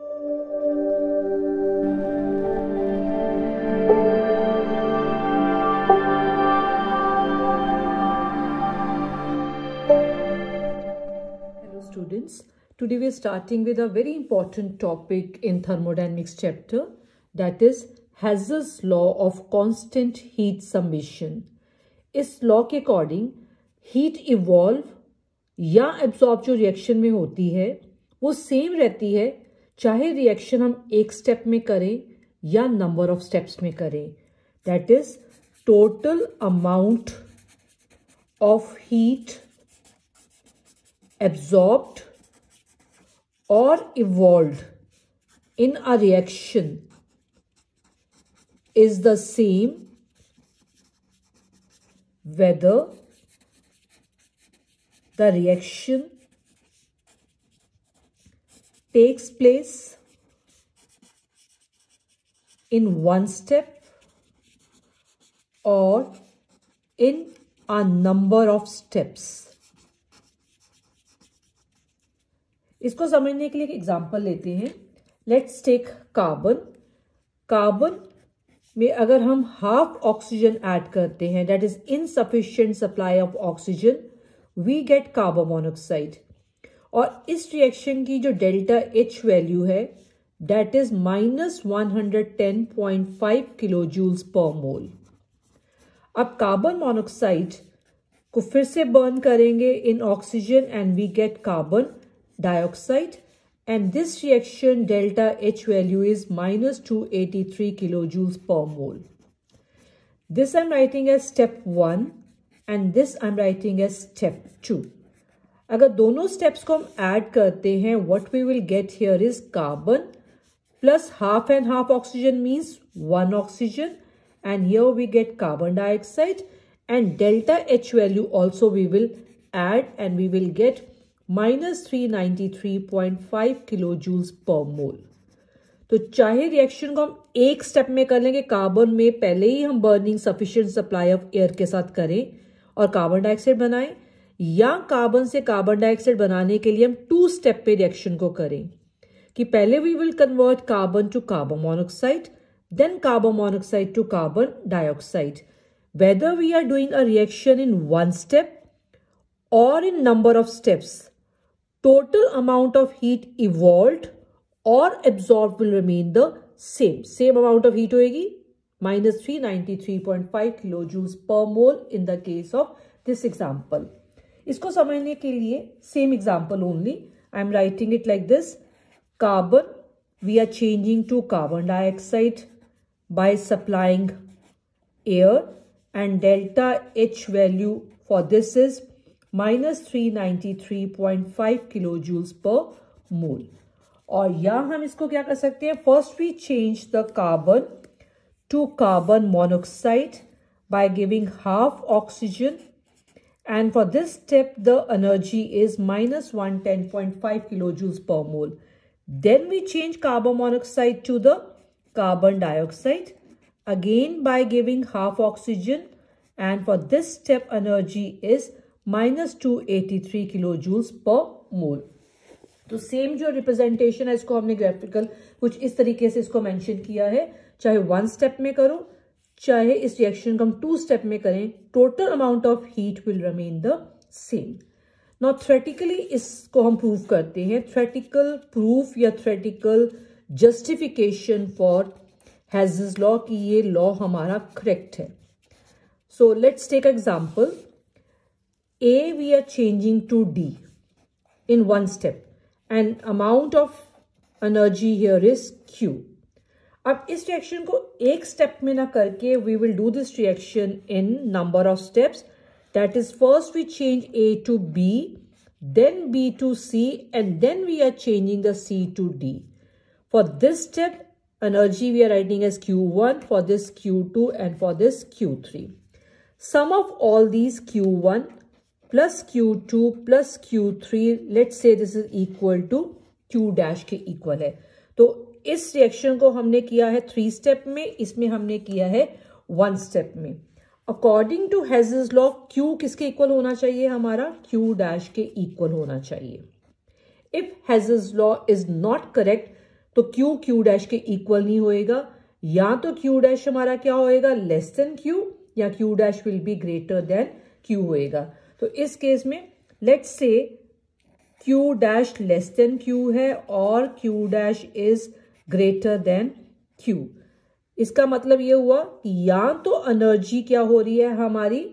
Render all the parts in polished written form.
Students, today we are starting with a very important topic in thermodynamics chapter, that is Hazel's law of constant heat summation. इस law के according heat evolve या absorb जो reaction में होती है वो same रहती है, चाहे रिएक्शन हम एक स्टेप में करें या नंबर ऑफ स्टेप्स में करें. That is total amount of heat absorbed or evolved in a reaction is the same whether the reaction takes place in one step or in a number of steps. इसको समझने के लिए एक example लेते हैं. Let's take carbon. Carbon में अगर हम हाफ ऑक्सीजन ऐड करते हैं, that is insufficient supply of oxygen, we get carbon monoxide. और इस रिएक्शन की जो डेल्टा एच वैल्यू है that is -110.5 kilo joules per mole. अब कार्बन मोनोऑक्साइड को फिर से बर्न करेंगे in oxygen and we get carbon dioxide, and this reaction delta H value is -283 kilojoules per mole. This I'm writing as step 1 and this I'm writing as step 2. अगर दोनों steps को हम add करते हैं, what we will get here is carbon plus half and half oxygen means 1 oxygen, and here we get carbon dioxide, and delta H value also we will add and we will get -393.5 किलोजूल्स पर मोल. तो चाहे reaction को हम एक step में कर लेंगे, carbon में पहले ही हम burning sufficient supply of air के साथ करें और कार्बन डाइऑक्साइड बनाएं, या कार्बन से कार्बन डाइऑक्साइड बनाने के लिए हम 2 स्टेप पे रिएक्शन को करें कि पहले we will convert carbon to carbon monoxide, then carbon monoxide to carbon dioxide. Whether we are doing a reaction in 1 step और in number of steps, total amount of heat evolved or absorbed will remain the same. Same amount of heat होएगी, -393.5 kilojoules per mole in the case of this example. इसको समझने के लिए same example only. I am writing it like this. Carbon we are changing to carbon dioxide by supplying air, and delta H value for this is -393.5 kilojoules per mole. और यहाँ हम इसको क्या कर सकते हैं, first we change the carbon to carbon monoxide by giving half oxygen, and for this step the energy is -110.5 kilojoules per mole. Then we change carbon monoxide to the carbon dioxide again by giving half oxygen, and for this step energy is -283 kilojoules per mole. तो same जो representation है इसको हमने graphical कुछ इस तरीके से इसको मेंशन किया है, चाहे 1 स्टेप में करो चाहे इस रिएक्शन को हम 2 स्टेप में करें, total amount of heat will remain the same. Now theoretically इसको हम प्रूव करते हैं. थ्योरेटिकल प्रूफ या थ्योरेटिकल जस्टिफिकेशन फॉर हैज़ल्स लॉ कि ये लॉ हमारा करेक्ट है. So let's take example. A we are changing to D in 1 step, and amount of energy here is Q. अब इस रिएक्शन को एक स्टेप में ना करके we will do this reaction in number of steps. That is, first we change A to B, then B to C, and then we are changing the C to D. For this step, energy we are writing as Q1, for this Q2, and for this Q3. Sum of all these Q1 plus Q2 plus Q3, let's say this is equal to Q dash के equal है. तो इस reaction को हमने किया है 3 step में, इसमें हमने किया है 1 स्टेप में. अकॉर्डिंग टू हैज़ल्स लॉ Q किसके इक्वल होना चाहिए, हमारा Q डैश के इक्वल होना चाहिए. इफ हैज़ल्स लॉ इज नॉट करेक्ट, तो क्यू क्यू डैश के इक्वल नहीं होएगा, या तो क्यू डैश हमारा क्या होएगा, लेस देन क्यू, या Q dash will be greater than Q होएगा। तो इस केस में let's say Q dash less than Q है और Q dash is greater than Q. इसका मतलब ये हुआ कि या तो एनर्जी क्या हो रही है हमारी,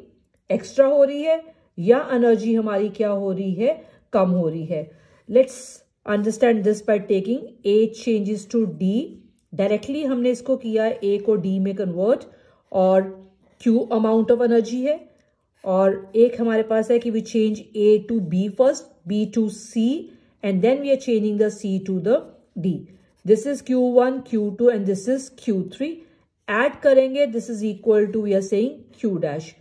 एक्स्ट्रा हो रही है, या एनर्जी हमारी क्या हो रही है, कम हो रही है। Let's understand this by taking a changes to D. Directly हमने इसको किया ए को डी में कन्वर्ट, और क्यू अमाउंट ऑफ एनर्जी है, और एक हमारे पास है कि we change A to B first, B to C, and then we are changing the C to the D. This is Q1, Q2 and this is Q3। Add करेंगे, this is equal to, we are saying Q dash.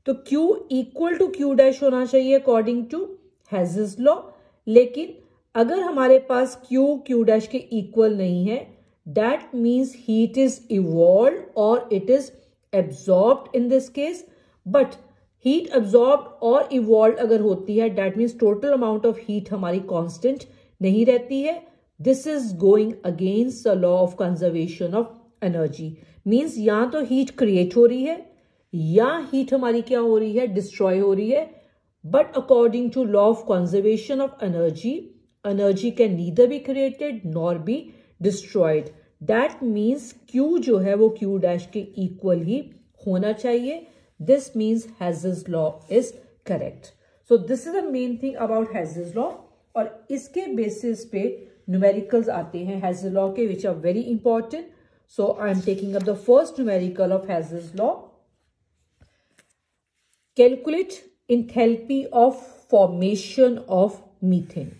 तो Q equal to Q dash होना चाहिए according to Hess's law. लेकिन अगर हमारे पास Q dash के equal नहीं है, that means heat is evolve और it is absorbed in this case. But heat absorbed और इवॉल्व अगर होती है, that means total amount of heat हमारी कांस्टेंट नहीं रहती है। This is going against the law of conservation of energy. Means या तो हीट क्रिएट हो रही है, या हीट हमारी क्या हो रही है, डिस्ट्रॉय हो रही है। But according to law of conservation of energy, energy can neither be created nor be destroyed. That means Q जो है वो क्यू डैश के इक्वल ही होना चाहिए। This means Hess's law is correct. So this is the main thing about Hess's law, और इसके basis पे न्यूमेरिकल्स आते हैं हेज़ेस लॉ के, which are very important. So I am taking up the first numerical of Hess's law. Calculate enthalpy of formation of methane.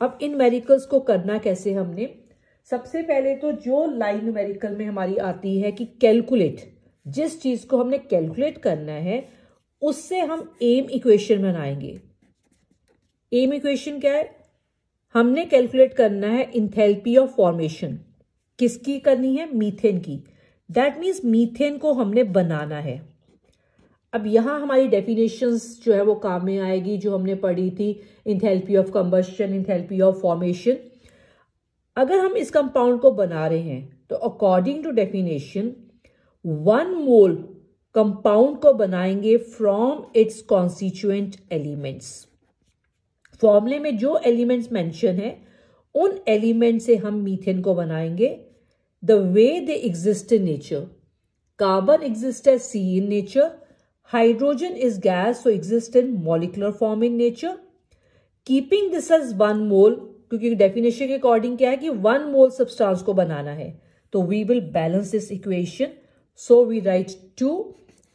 अब इन numericals को करना कैसे हमने, सबसे पहले तो जो लाइन न्यूमेरिकल में हमारी आती है कि कैलकुलेट, जिस चीज को हमने कैलकुलेट करना है उससे हम एम इक्वेशन बनाएंगे। एम इक्वेशन क्या है, हमने कैलकुलेट करना है इंथैल्पी ऑफ फॉर्मेशन। किसकी करनी है, मीथेन की। दैट मीन्स मीथेन को हमने बनाना है। अब यहां हमारी डेफिनेशंस जो है वो काम में आएगी, जो हमने पढ़ी थी, enthalpy of combustion, enthalpy of formation. अगर हम इस कंपाउंड को बना रहे हैं तो according to definition 1 mole compound को बनाएंगे फ्रॉम इट्स कॉन्स्टिट्यूएंट एलिमेंट्स। फॉर्मूले में जो एलिमेंट्स मेंशन है उन एलिमेंट से हम मीथेन को बनाएंगे the way they exist in nature. Carbon exist as C in nature, hydrogen is gas so exist in molecular form in nature. Keeping this as 1 mole, क्योंकि डेफिनेशन के according क्या है कि 1 मोल सब्सटेंस को बनाना है, तो we will balance this equation. So we write 2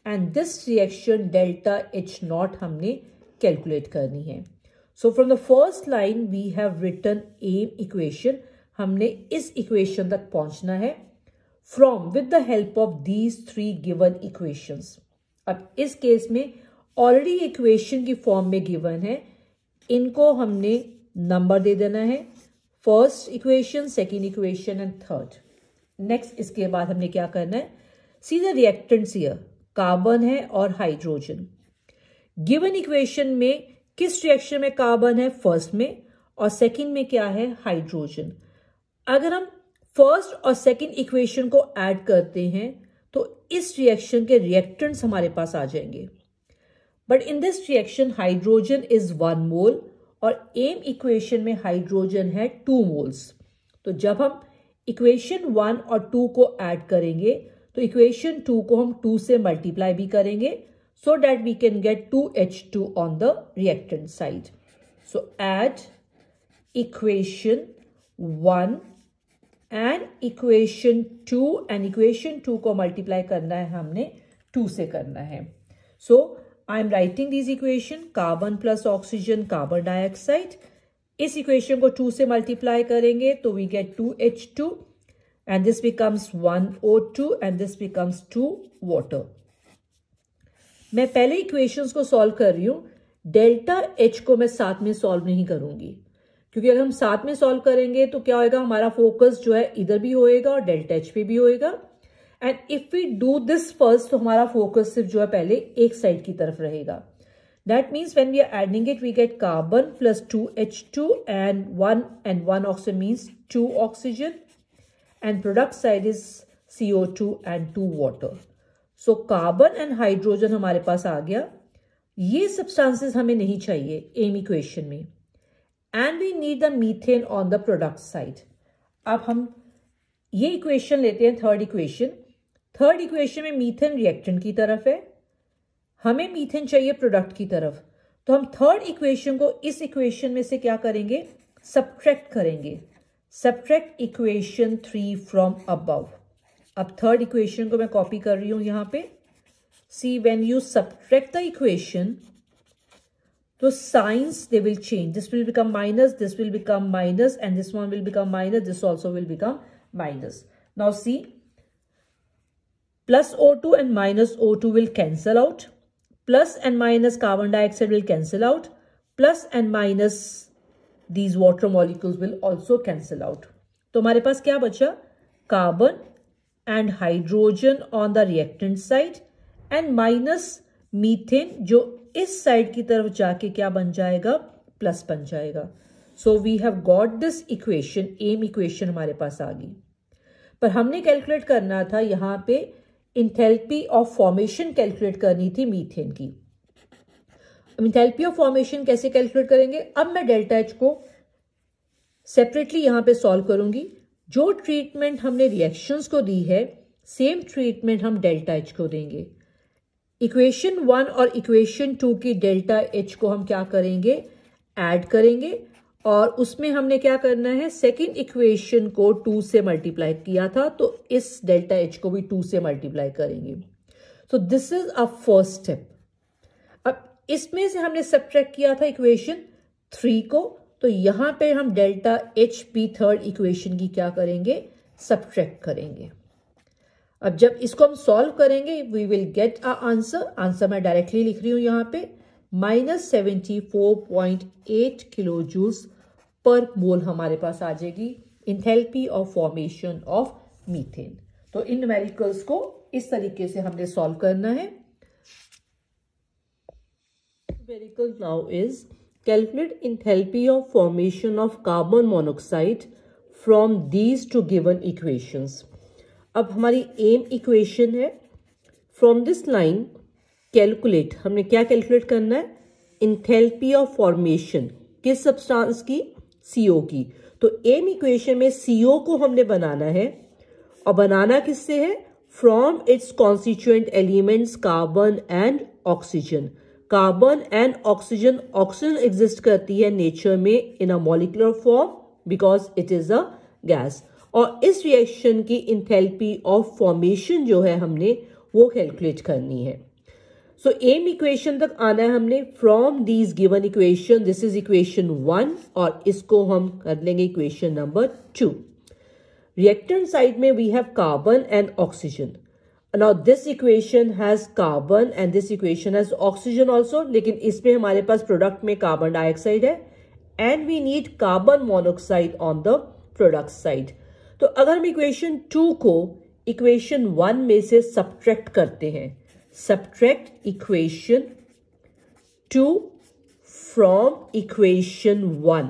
and this reaction delta H naught हमने कैलकुलेट करनी है। So from the first line we have written M equation. हमने इस इक्वेशन तक पहुंचना है from with the help of these 3 given equations. अब इस केस में ऑलरेडी इक्वेशन की फॉर्म में गिवन है, इनको हमने नंबर दे देना है, first equation, second equation and third. Next इसके बाद हमने क्या करना है, see the reactants here, carbon है और हाइड्रोजन। गिवन इक्वेशन में किस रिएक्शन में कार्बन है, फर्स्ट में, और सेकेंड में क्या है, हाइड्रोजन। अगर हम फर्स्ट और सेकेंड इक्वेशन को ऐड करते हैं तो इस रिएक्शन के रिएक्टेंट्स हमारे पास आ जाएंगे। But in this reaction hydrogen is 1 मोल और एम इक्वेशन में हाइड्रोजन है 2 मोल्स। तो जब हम इक्वेशन 1 और 2 को ऐड करेंगे तो इक्वेशन 2 को हम 2 से मल्टीप्लाई भी करेंगे, so that we can get 2H2 on the reactant side. So add equation 1 and equation 2 and equation 2 को multiply करना है हमने 2 से करना है। So I am writing these equation, carbon plus oxygen carbon dioxide। इस equation को 2 से multiply करेंगे तो we get 2H2 and this becomes 1O2 and this becomes 2 water। मैं पहले इक्वेशंस को सॉल्व कर रही हूं, डेल्टा H को मैं साथ में सॉल्व नहीं करूंगी, क्योंकि अगर हम साथ में सॉल्व करेंगे तो क्या होएगा, हमारा फोकस जो है इधर भी होएगा और डेल्टा H पे भी होएगा। And if we do this first तो हमारा फोकस सिर्फ जो है पहले एक साइड की तरफ रहेगा। That means when we are adding it, we get carbon plus 2H2 and 1 oxygen means 2 oxygen. And product side is CO2 and 2 water. So carbon and hydrogen हमारे पास आ गया. ये substances हमें नहीं चाहिए AIM equation में. And we need the methane on the product side. अब हम ये equation लेते हैं third equation. Third equation में मीथेन reactant की तरफ है, हमें मीथेन चाहिए प्रोडक्ट की तरफ. तो हम थर्ड इक्वेशन को इस इक्वेशन में से क्या करेंगे, सब्ट्रैक्ट करेंगे. Subtract equation 3 from above. अब थर्ड इक्वेशन को मैं कॉपी कर रही हूं यहां पे. See when you subtract the equation, तो signs they will change. This will become minus, this will become minus, and this one will become minus, this also will become minus. Now see, plus O2 and minus O2 will cancel out. Plus and minus carbon dioxide will cancel out. Plus and minus these water molecules will also cancel out. तो हमारे पास क्या बचा, carbon and hydrogen on the reactant side and minus methane जो इस side की तरफ जाके क्या बन जाएगा, प्लस बन जाएगा. So we have got this equation, M equation हमारे पास आ गई. पर हमने कैलकुलेट करना था यहां पे इंथैल्पी ऑफ फॉर्मेशन कैलकुलेट करनी थी मीथेन की. इंथैल्पी ऑफ फॉर्मेशन कैसे कैलकुलेट करेंगे, अब मैं डेल्टा एच को सेपरेटली यहां पे सॉल्व करूंगी. जो ट्रीटमेंट हमने रिएक्शंस को दी है, सेम ट्रीटमेंट हम डेल्टा एच को देंगे. इक्वेशन 1 और इक्वेशन 2 की डेल्टा एच को हम क्या करेंगे, ऐड करेंगे. और उसमें हमने क्या करना है, सेकेंड इक्वेशन को 2 से मल्टीप्लाई किया था, तो इस डेल्टा एच को भी 2 से मल्टीप्लाई करेंगे. सो this is a first step. अब इसमें से हमने सब्ट्रैक्ट किया था इक्वेशन 3 को, तो यहां पे हम डेल्टा एच भी थर्ड इक्वेशन की क्या करेंगे, सब्ट्रैक्ट करेंगे. अब जब इसको हम सॉल्व करेंगे, we will get a answer. Answer मैं डायरेक्टली लिख रही हूं यहां पे, -74.8 किलो जूल्स पर मोल हमारे पास आ जाएगी enthalpy of formation of methane. तो इन न्यूमेरिकल्स को इस तरीके से हमने सॉल्व करना है. Numerical now is calculate enthalpy of formation of carbon monoxide from these two given equations. अब हमारी एम इक्वेशन है, फ्रॉम दिस लाइन कैलकुलेट, हमने क्या कैलकुलेट करना है, इंथैल्पी ऑफ फॉर्मेशन किस सब्सटेंस की, CO की. तो एम इक्वेशन में CO को हमने बनाना है, और बनाना किससे है, from its constituent elements carbon and oxygen. Carbon and oxygen, oxygen exist करती है नेचर में in a molecular form because it is a gas. और इस रिएक्शन की इंथैल्पी ऑफ फॉर्मेशन जो है हमने वो कैलकुलेट करनी है. सो एम इक्वेशन तक आना है हमने from these given equation. This is equation 1 और इसको हम कर लेंगे इक्वेशन नंबर 2. रिएक्टेंट साइड में we have carbon and oxygen. Now this equation has carbon and this equation has oxygen also, लेकिन इसमें हमारे पास प्रोडक्ट में कार्बन डाइऑक्साइड है and we need carbon monoxide on the product side. तो अगर हम इक्वेशन 2 को इक्वेशन 1 में से सब्ट्रैक्ट करते हैं, सब्ट्रैक्ट इक्वेशन 2 फ्रॉम इक्वेशन 1,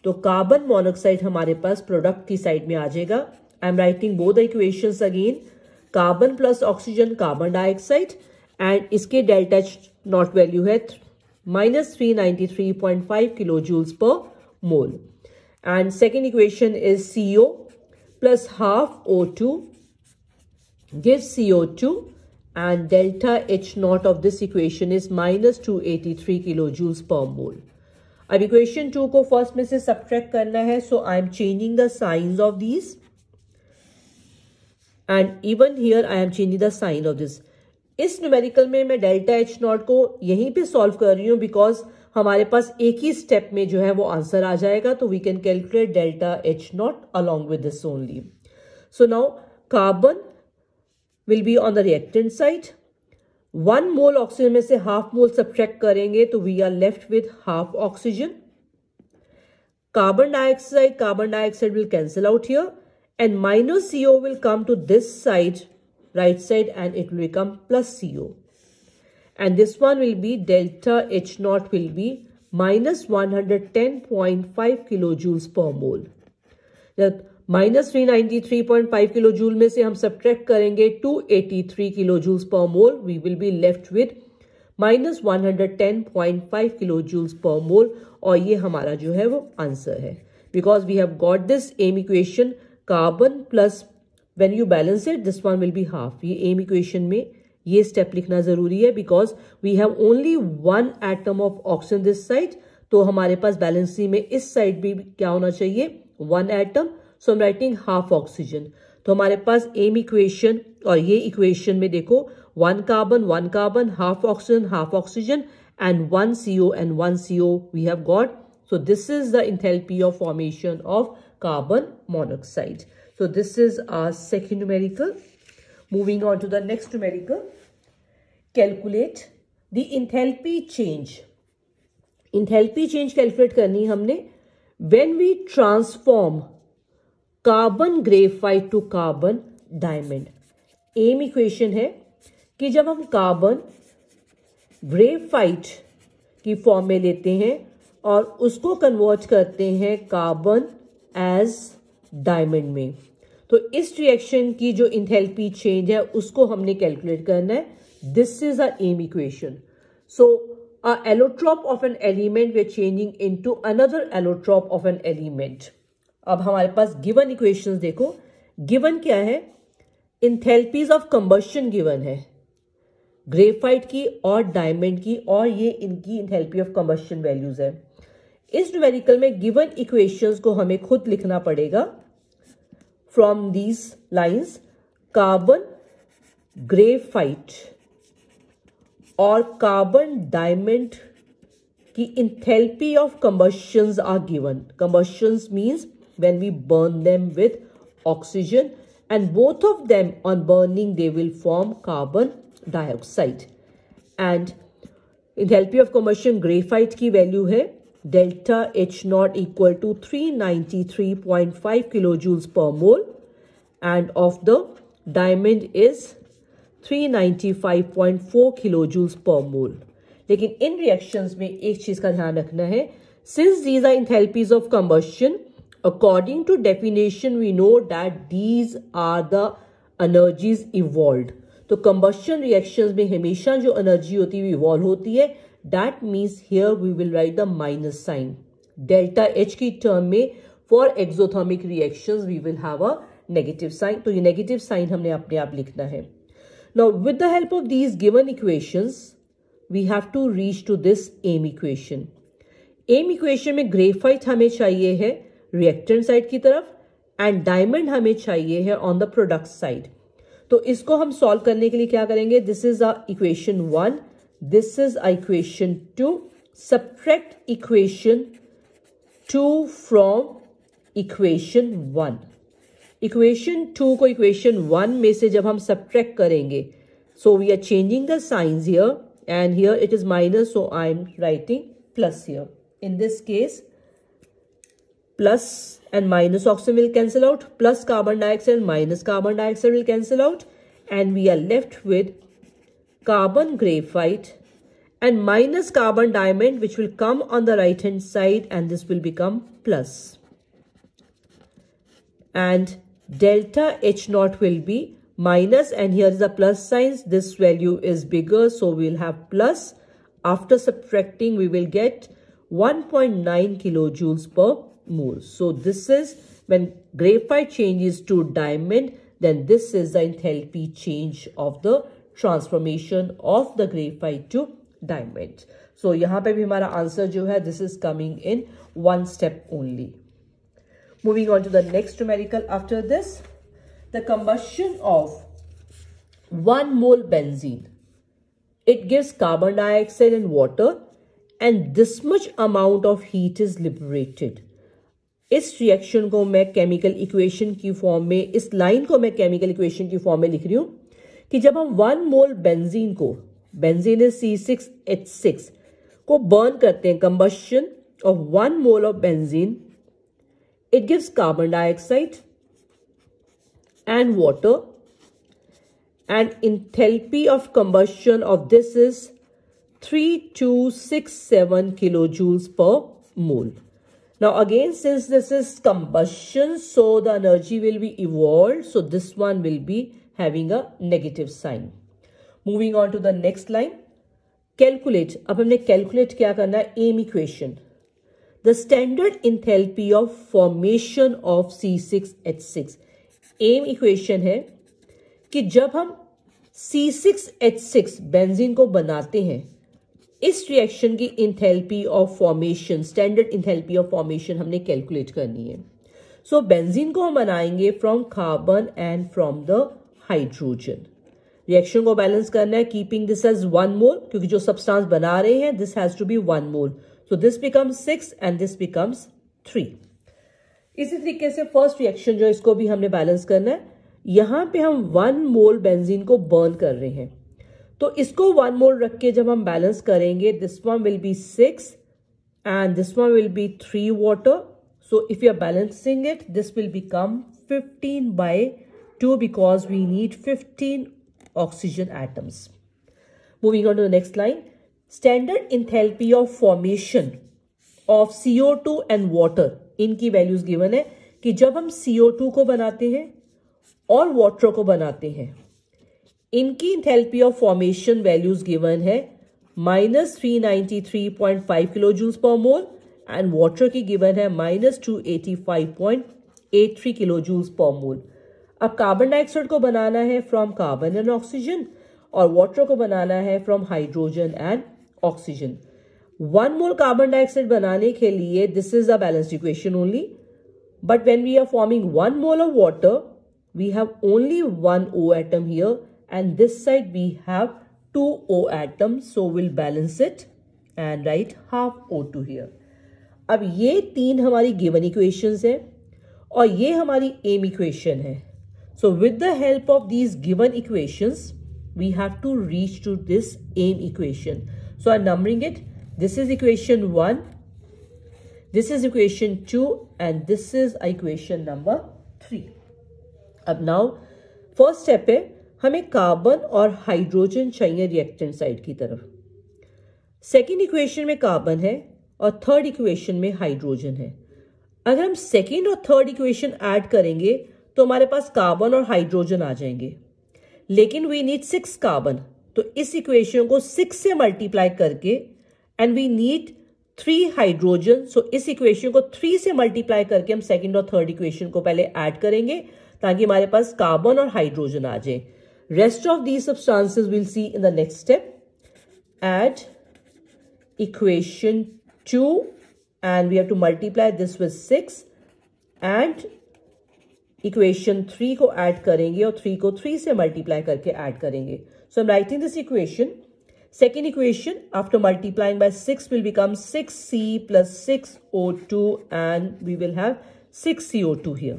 तो कार्बन मोनोक्साइड हमारे पास प्रोडक्ट की साइड में आ जाएगा. I am writing both the equations again, carbon plus oxygen carbon dioxide, and इसके डेल्टा एच नॉट वैल्यू है -393.5 kilo joules per mole. And second equation is CO plus half O2 gives CO2, and delta H naught of this equation is -283 kilojoules per mole. अब equation 2 को first में से subtract करना है, so I am changing the signs of this, and even here I am changing the sign of this. इस numerical में मैं delta H not को यहीं पे सॉल्व कर रही हूं बिकॉज हमारे पास एक ही स्टेप में जो है वो आंसर आ जाएगा. तो we can calculate delta H not along with this only. So now carbon will be on the reactant side. 1 mole oxygen में से हाफ मोल सब्ट्रैक्ट करेंगे तो we are left with half oxygen. Carbon dioxide will cancel out here and minus CO will come to this side, right side, and it will become plus CO. and this one will be delta H naught will be minus 110.5 kilojoules per mole. जब minus 393.5 kilo joule में से हम subtract करेंगे 283 kilo joules per mole, we will be left with minus 110.5 kilo joules per mole, और ये हमारा जो है वो आंसर है. Because we have got this um equation carbon plus when you balance it this one will be half. ये um equation में ये स्टेप लिखना जरूरी है because we have only one atom of oxygen this side. तो हमारे पास balancing में इस साइड भी क्या होना चाहिए, one atom. So I am writing half oxygen. तो हमारे पास एम इक्वेशन और ये इक्वेशन में देखो one carbon half oxygen and one CO we have got. So this is the enthalpy of formation of carbon monoxide. So this is our second numerical. Moving on to the next numerical. Calculate the enthalpy change. Enthalpy change calculate करनी हमने when we transform carbon graphite to carbon diamond. Um equation है कि जब हम carbon graphite की form में लेते हैं और उसको कन्वर्ट करते हैं कार्बन एज डायमंड में, तो इस रिएक्शन की जो एंथैल्पी चेंज है उसको हमने कैलकुलेट करना है. This is a um equation. So a allotrope of an element we are changing into another allotrope of an element. अब हमारे पास गिवन इक्वेशंस देखो. गिवन क्या है, इंथैल्पीज ऑफ कंबशन गिवन है ग्रेफाइट की और डायमंड की, और ये इनकी इंथैल्पी ऑफ कंबशन वैल्यूज है. इस न्यूमेरिकल में गिवन इक्वेशंस को हमें खुद लिखना पड़ेगा. From these lines carbon graphite और कार्बन डायमंड की enthalpy of combustions are given. Combustions means when we burn them with oxygen, and both of them on burning they will form carbon dioxide. And enthalpy of combustion graphite की value है delta H naught equal to 393.5 kilojoules per mole, and of the diamond is 395.4 kilojoules per mole. लेकिन इन reactions में एक चीज का ध्यान रखना है, since these are enthalpies of combustion, according to definition we know that these are the energies evolved. तो combustion reactions में हमेशा जो एनर्जी होती है इवॉल्व होती है. that means here we will write the minus sign. delta H की term में for exothermic reactions we will have a negative sign. तो ये negative sign हमने अपने आप लिखना है. Now with the help of these given equations we have to reach to this aim equation. aim equation में ग्रेफाइट हमें चाहिए है रिएक्टेंट साइड की तरफ एंड डायमंड हमें चाहिए है ऑन द प्रोडक्ट साइड. तो इसको हम सॉल्व करने के लिए क्या करेंगे, this is a equation 1, this is a equation 2. Subtract equation 2 from equation 1. Equation 2 को इक्वेशन 1 में से जब हम सब्ट्रैक्ट करेंगे, so we are changing the signs here and here it is minus, so I am writing plus here. In this case plus and minus oxygen will cancel out, plus carbon dioxide minus carbon dioxide will cancel out, and we are left with carbon graphite and minus carbon diamond, which will come on the right hand side, and this will become plus. And delta H naught will be minus, and here is the plus signs. This value is bigger, so we'll have plus. After subtracting, we will get 1.9 kilojoules per mole. So this is when graphite changes to diamond, then this is the enthalpy change of the transformation of the graphite to diamond. So यहाँ पे भी हमारा answer जो है this is coming in one step only. Moving on to the next numerical after this, the combustion of 1 mole benzene, it gives carbon dioxide and water, and this much amount of heat is liberated. इस reaction को मैं chemical equation की form में, इस line को मैं chemical equation की form में लिख रही हूं कि जब हम 1 मोल बेंजीन को, बेंजीन इज C6H6 को बर्न करते हैं, combustion of 1 mole of benzene, it gives carbon dioxide and water, and enthalpy of combustion of this is 3267 kilojoules per mole. Now again, since this is combustion, so the energy will be evolved. So this one will be having a negative sign. Moving on to the next line. Calculate. अब हमने calculate क्या करना है? aim equation. The standard enthalpy of formation of C6H6. aim equation है कि जब हम C6H6 benzene को बनाते हैं, इस रिएक्शन की enthalpy of formation, standard enthalpy of formation हमने कैलकुलेट करनी है. सो बेंजीन को हम बनाएंगे from carbon and from the hydrogen. Reaction को बैलेंस करना है, कीपिंग दिस एज 1 मोल, क्योंकि जो सब्सटेंस बना रहे हैं this has to be 1 mole. So this becomes 6 and this becomes 3. इसी तरीके से फर्स्ट रिएक्शन जो इसको भी हमने बैलेंस करना है, यहां पे हम 1 मोल बेंजीन को बर्न कर रहे हैं. तो इसको 1 मोल रख के जब हम बैलेंस करेंगे, this one will be 6 and this one will be 3 water. So if you are balancing it, this will become 15/2 because we need 15 oxygen atoms. Moving on to the next line. Standard enthalpy of formation of CO2 and water, इनकी values given है कि जब हम CO2 को बनाते हैं और water को बनाते हैं, इनकी enthalpy of formation values given है -393.5 किलोजूल्स पर मोल एंड वाटर की गिवन है -285.83 किलोजूल्स पर मोल. अब कार्बन डाइऑक्साइड को बनाना है फ्रॉम कार्बन एंड ऑक्सीजन और वाटर को बनाना है from hydrogen and oxygen. 1 mole carbon dioxide बनाने के लिए this is a balanced equation only, but when we are forming 1 mole of water we have only 1 O atom here and this side we have 2 O atoms, so we'll balance it and write half O2 here. अब ये 3 हमारी given equations है और ये हमारी aim equation है. So with the help of these given equations we have to reach to this aim equation. So I'm numbering it. This is equation 1, this is equation 2 and this is equation number 3. अब now first step है, हमें carbon और hydrogen चाहिए reactant side की तरफ. Second equation में carbon है और थर्ड इक्वेशन में हाइड्रोजन है. अगर हम सेकेंड और थर्ड इक्वेशन ऐड करेंगे तो हमारे पास कार्बन और हाइड्रोजन आ जाएंगे, लेकिन वी नीड 6 कार्बन. तो इस इक्वेशन को 6 से मल्टीप्लाई करके एंड वी नीड 3 हाइड्रोजन. सो इस इक्वेशन को 3 से मल्टीप्लाई करके हम सेकेंड और थर्ड इक्वेशन को पहले ऐड करेंगे ताकि हमारे पास कार्बन और हाइड्रोजन आ जाए. Rest of these substances will see in the next step. Add equation 2 and we have to multiply this with 6 and equation 3 को ऐड करेंगे और 3 को 3 से मल्टीप्लाई करके ऐड करेंगे. So I am writing this equation. Second equation after multiplying by 6 will become 6C plus 6O2 and we will have 6CO2 here.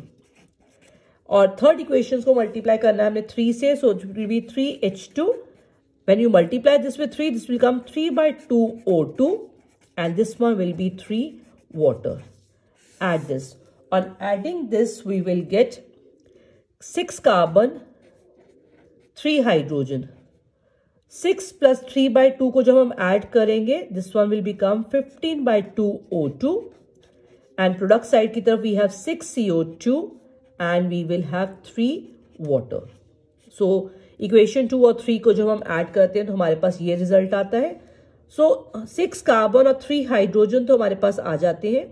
और third equation को multiply करना है हमने 3 से, so it will be 3H2. When you multiply this with 3, this will come 3/2O2 and this one will be 3 water. Add this. On adding this we will get 6 carbon, 3 hydrogen. 6 plus 3/2 को जब हम add करेंगे this one will become 15/2O2 and product side की तरफ we have 6CO2 and we will have 3 water. So equation 2 और 3 को जब हम ऐड करते हैं तो हमारे पास ये रिजल्ट आता है. सो 6 कार्बन और 3 हाइड्रोजन तो हमारे पास आ जाते हैं.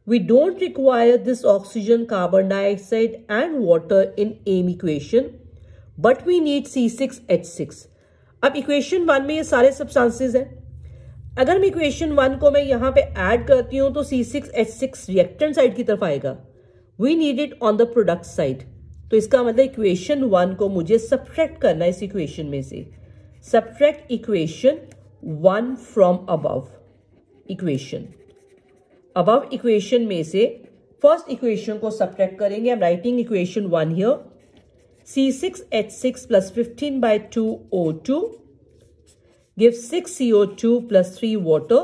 We don't require this oxygen, carbon dioxide and water in um equation, but we need C6H6. अब इक्वेशन 1 में ये सारे सब्सटेंसेस हैं. अगर हम इक्वेशन 1 को मैं यहां पे ऐड करती हूं तो C6H6 रिएक्टेंट साइड की तरफ आएगा. We need it on the product side. तो इसका मतलब इक्वेशन 1 को मुझे सब्ट्रैक्ट करना है इस इक्वेशन में से. Subtract equation 1 from above equation. Above equation में से फर्स्ट इक्वेशन को सब्ट्रैक्ट करेंगे. आई am writing equation 1 here. C6H6 plus 15/2O2 gives 6CO2 plus 3 water.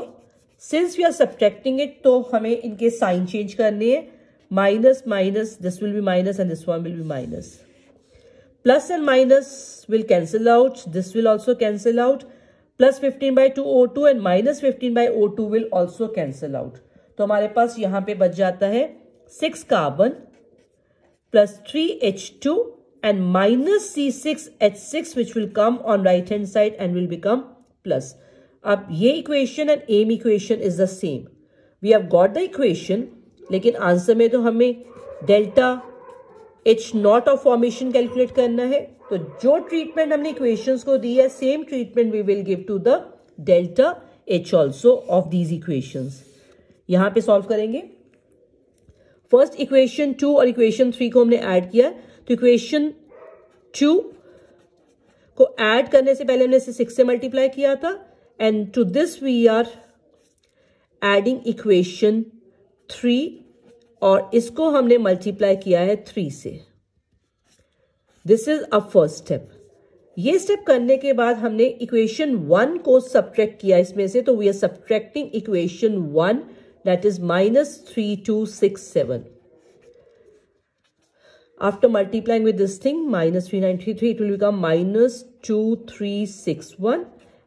Since we are subtracting it, तो हमें इनके साइन चेंज करने हैं. Minus minus, this will be minus and this one will B minus. Plus and minus will cancel out. This will also cancel out. Plus 15/2O2 and minus 15/O2 will also cancel out. तो हमारे पास यहां पे बच जाता है 6 carbon plus 3H2 and minus C6H6 which will come on right hand side and will become plus. अब ये equation and aim equation is the same. We have got the equation, लेकिन आंसर में तो हमें delta H not of formation calculate करना है. तो जो ट्रीटमेंट हमने इक्वेशंस को दी है same treatment we will give to the delta H also of these equations. यहां पे सॉल्व करेंगे. फर्स्ट इक्वेशन 2 और इक्वेशन 3 को हमने ऐड किया. तो इक्वेशन 2 को ऐड करने से पहले हमने इसे 6 से मल्टीप्लाई किया था and to this we are adding equation 3 और इसको हमने मल्टीप्लाई किया है 3 से. This is a first step. ये स्टेप करने के बाद हमने इक्वेशन 1 को सब्ट्रैक्ट किया इसमें से. तो we are subtracting equation 1 that is -3267. After multiplying with this thing, -3933, it will become -2361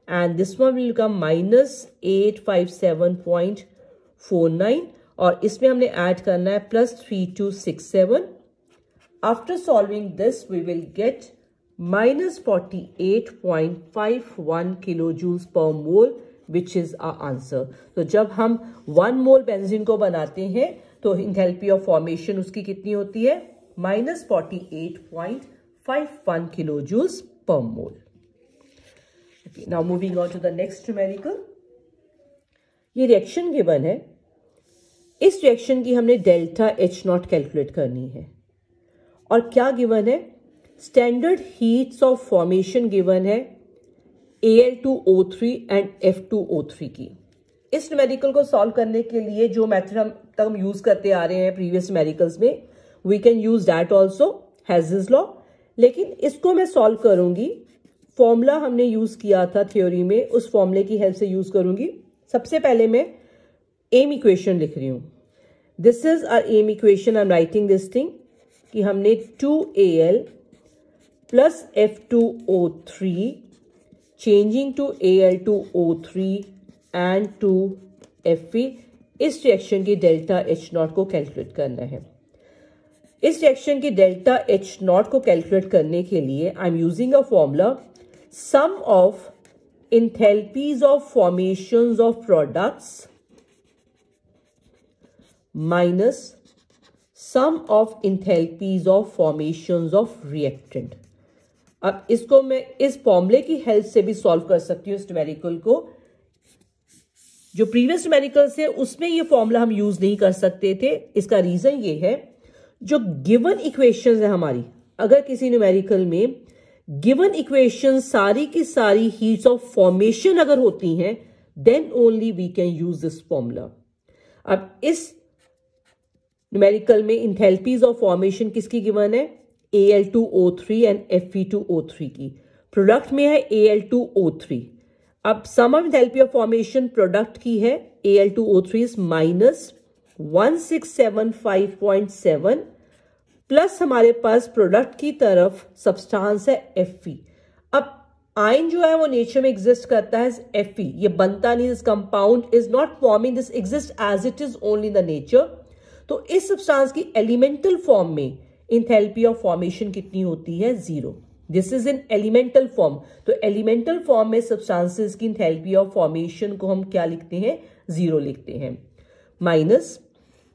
and this one will become -857.49 और इसमें हमने ऐड करना है +3267. After solving this, we will get -48.51 kilojoules per mole, which is our answer. तो जब हम 1 मोल benzene को बनाते हैं तो इंथैल्पी ऑफ फॉर्मेशन उसकी कितनी होती है? -48.51 kilojoules per mole. Okay, now moving on to the next numerical. ये रिएक्शन गिवन है. इस रिएक्शन की हमने डेल्टा H नॉट कैलकुलेट करनी है. और क्या गिवन है? Standard heats of formation given है Al2O3 एंड F2O3 की. इस न्यूमेरिकल को सॉल्व करने के लिए जो मेथड हम यूज करते आ रहे हैं प्रीवियस न्यूमेरिकल्स में, we can use that also, Hess's law. लेकिन इसको मैं सॉल्व करूंगी. फॉर्मूला हमने यूज किया था थ्योरी में, उस फॉर्मूले की हेल्प से यूज करूंगी. सबसे पहले मैं एम इक्वेशन लिख रही हूं. This is our um equation. I am writing this thing कि हमने 2Al plus F2O3 changing to Al2O3 and 2Fe, इस रिएक्शन की डेल्टा H नॉट को कैलकुलेट करना है. इस रिएक्शन की डेल्टा H नॉट को कैलकुलेट करने के लिए I am using a formula some of enthalpies of formations of products minus sum of enthalpies of formations of reactant. अब इसको मैं इस फॉर्मूले की हेल्प से भी सॉल्व कर सकती हूँ इस न्यूमेरिकल को. जो प्रीवियस न्यूमेरिकल्स है उसमें ये फॉर्मूला हम यूज नहीं कर सकते थे. इसका रीजन ये है, जो गिवन इक्वेशंस है हमारी, अगर किसी न्यूमेरिकल में गिवन इक्वेशन सारी की सारी हीट्स ऑफ फॉर्मेशन अगर होती हैं, then only we can use this formula. अब इस न्यूमेरिकल में इंथैल्पीज ऑफ फॉर्मेशन किसकी गिवन है? Al2O3 एंड Fe2O3 की. प्रोडक्ट में है Al2O3. अब sum of enthalpy of formation product की है Al2O3 इज -1675.7 प्लस हमारे पास प्रोडक्ट की तरफ सब्सटेंस है Fe. अब आयन जो है वो नेचर में एग्जिस्ट करता है Fe. ये बनता नहीं, this compound is not forming, this exist as it is only in the nature. तो इस सब्सटेंस की एलिमेंटल फॉर्म में इंथैल्पी ऑफ फॉर्मेशन कितनी होती है? 0. This is in elemental form. तो एलिमेंटल फॉर्म में सब्सटेंसेस की इंथैल्पी ऑफ फॉर्मेशन को हम क्या लिखते हैं? 0 लिखते हैं. माइनस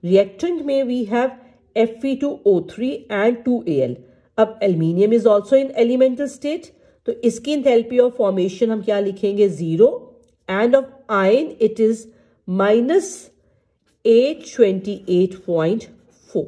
रिएक्टेंट में we have Fe2O3 and 2Al. अब aluminium is also in elemental state, तो इसकी इंथैल्पी ऑफ फॉर्मेशन हम क्या लिखेंगे? 0. End of ion it is -828.4.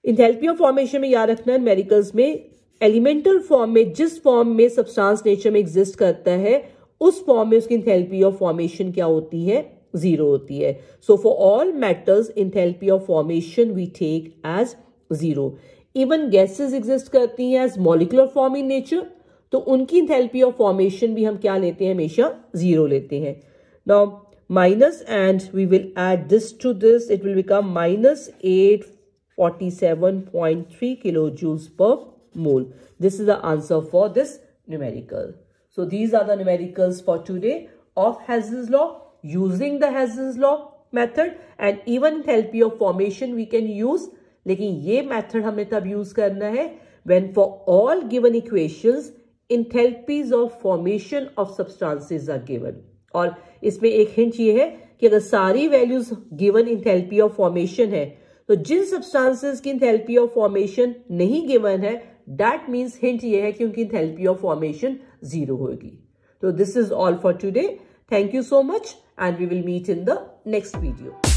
Enthalpy of formation में याद रखना है न्यूमेरिकल्स में एलिमेंटल फॉर्म में जिस फॉर्म में सब्सटेंस नेचर में एग्जिस्ट करता है उस फॉर्म में उसकी इंथैल्पी ऑफ फॉर्मेशन क्या होती है? 0 होती है. So for all matters enthalpy of formation we take as 0. Even gases exist करती हैं as molecular form in nature, तो उनकी इंथैल्पी ऑफ फॉर्मेशन भी हम क्या लेते हैं? हमेशा 0 लेते हैं. Now minus and we will add this to this, it will become -847.3 kilojoules per mole. This is the answer for this numerical. So these are the numericals for today of Hazel's law, using the Hazel's law method, and even enthalpy of formation we can use. लेकिन ये method हमें तब use करना है when for all given equations enthalpies of formation of substances are given. और इसमें एक hint ये है कि अगर सारी values given enthalpy of formation है तो जिन substances की enthalpy of formation नहीं given है, that means hint ये है कि उनकी enthalpy of formation 0 होगी. So this is all for today. Thank you so much and we will meet in the next video.